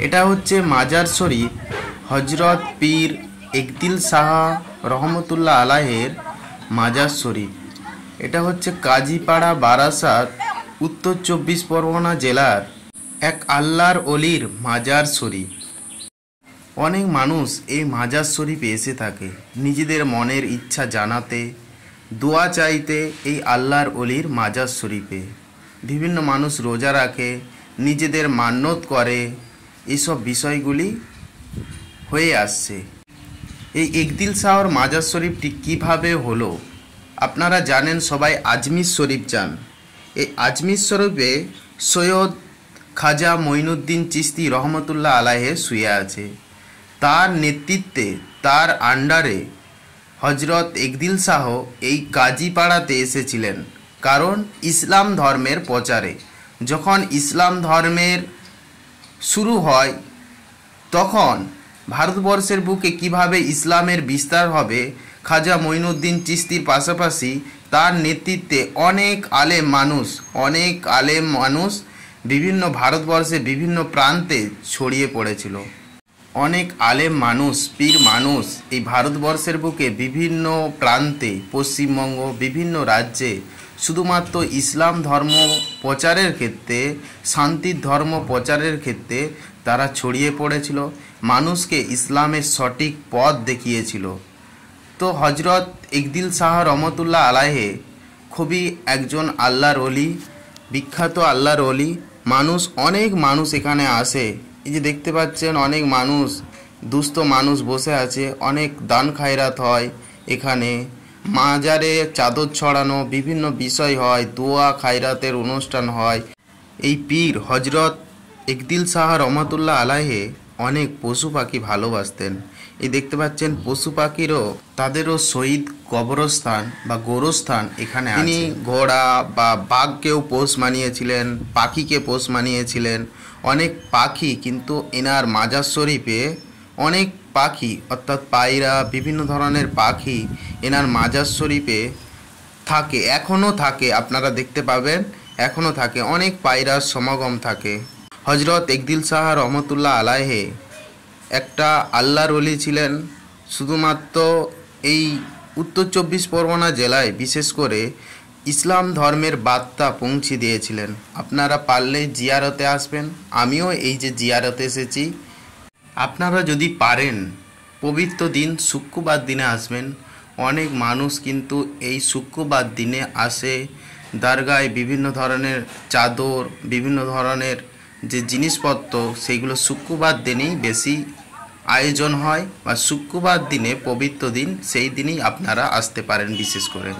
এটা হচ্ছে মাজার শরীফ হজরত পীর একদিল শাহ রহমতুল্লাহ আলাহের মাজার শরীফ। এটা হচ্ছে কাজীপাড়া, বারাসাত, উত্তর 24 পরগনা জেলার এক আল্লাহর অলির মাজার শরীফ। অনেক মানুষ এই মাজার শরীফে এসে থাকে নিজেদের মনের ইচ্ছা জানাতে, দোয়া চাইতে। এই আল্লাহর অলির মাজার শরীফে বিভিন্ন মানুষ রোজা রাখে, নিজেদের মান্যত করে, এইসব বিষয়গুলি হয়ে আসছে। এই একদিল শাহর মাজার শরীফটি কিভাবে হলো আপনারা জানেন, সবাই আজমির শরীফ যান। এই আজমির শরীফে সৈয়দ খাজা মঈনুদ্দিন চিশতি রহমতুল্লাহ আলাহে শুয়ে আছে। তার নেতৃত্বে, তার আন্ডারে হজরত একদিল শাহ এই কাজীপাড়াতে এসেছিলেন, কারণ ইসলাম ধর্মের প্রচারে। যখন ইসলাম ধর্মের শুরু হয় তখন ভারতবর্ষের বুকে কিভাবে ইসলামের বিস্তার হবে, খাজা মঈনুদ্দিন চিশতির পাশাপাশি তার নেতৃত্বে অনেক আলেম মানুষ বিভিন্ন ভারতবর্ষে বিভিন্ন প্রান্তে ছড়িয়ে পড়েছিল। অনেক আলেম মানুষ, পীর মানুষ এই ভারতবর্ষের বুকে বিভিন্ন প্রান্তে, পশ্চিমবঙ্গ, বিভিন্ন রাজ্যে শুধুমাত্র ইসলাম ধর্ম প্রচারের ক্ষেত্রে, শান্তির ধর্ম প্রচারের ক্ষেত্রে তারা ছড়িয়ে পড়েছিল, মানুষকে ইসলামের সঠিক পথ দেখিয়েছিল। তো হজরত একদিল শাহ রহমতুল্লাহ আলাহে খুবই একজন আল্লাহর অলি, বিখ্যাত আল্লাহর অলি। অনেক মানুষ এখানে আসে। এই যে দেখতে পাচ্ছেন, অনেক মানুষ, দুস্থ মানুষ বসে আছে, অনেক দান খায়রাত হয় এখানে। মাজারে চাদর ছড়ানো, বিভিন্ন বিষয় হয়, দোয়া খায়রাতের অনুষ্ঠান হয়। এই পীর হজরত একদিল শাহ রহমতুল্লাহ আলাহে অনেক পশু পাখি ভালোবাসতেন। এই দেখতে পাচ্ছেন পশু পাখিরও, তাদেরও শহীদ কবরস্থান বা গোরস্থান এখানে আছে। তিনি ঘোড়া বা বাঘকেও পোষ মানিয়েছিলেন, পাখিকে পোষ মানিয়েছিলেন। অনেক পাখি কিন্তু এনার মাজার শরীফে, অনেক পাখি অর্থাৎ পায়রা, বিভিন্ন ধরনের পাখি এনার মাজার শরীফে থাকে, এখনও থাকে। আপনারা দেখতে পাবেন এখনও থাকে, অনেক পায়রার সমাগম থাকে। হজরত একদিল শাহ রহমতুল্লাহ আলাহে একটা আল্লাহর ওলি ছিলেন। শুধুমাত্র এই উত্তর 24 পরগনা জেলায় বিশেষ করে ইসলাম ধর্মের বার্তা পৌঁছে দিয়েছিলেন। আপনারা পারলে জিয়ারতে আসবেন। আমিও এই যে জিয়ারতে এসেছি, আপনারা যদি পারেন পবিত্র দিন শুক্রবার দিনে আসবেন। অনেক মানুষ কিন্তু এই শুক্রবার দিনে আসে দরগায়, বিভিন্ন ধরনের চাদর, বিভিন্ন ধরনের যে জিনিসপত্র, সেগুলো শুক্রবার দিনেই বেশি আয়োজন হয়, বা শুক্রবার দিনে পবিত্র দিন, সেই দিনই আপনারা আসতে পারেন বিশেষ করে।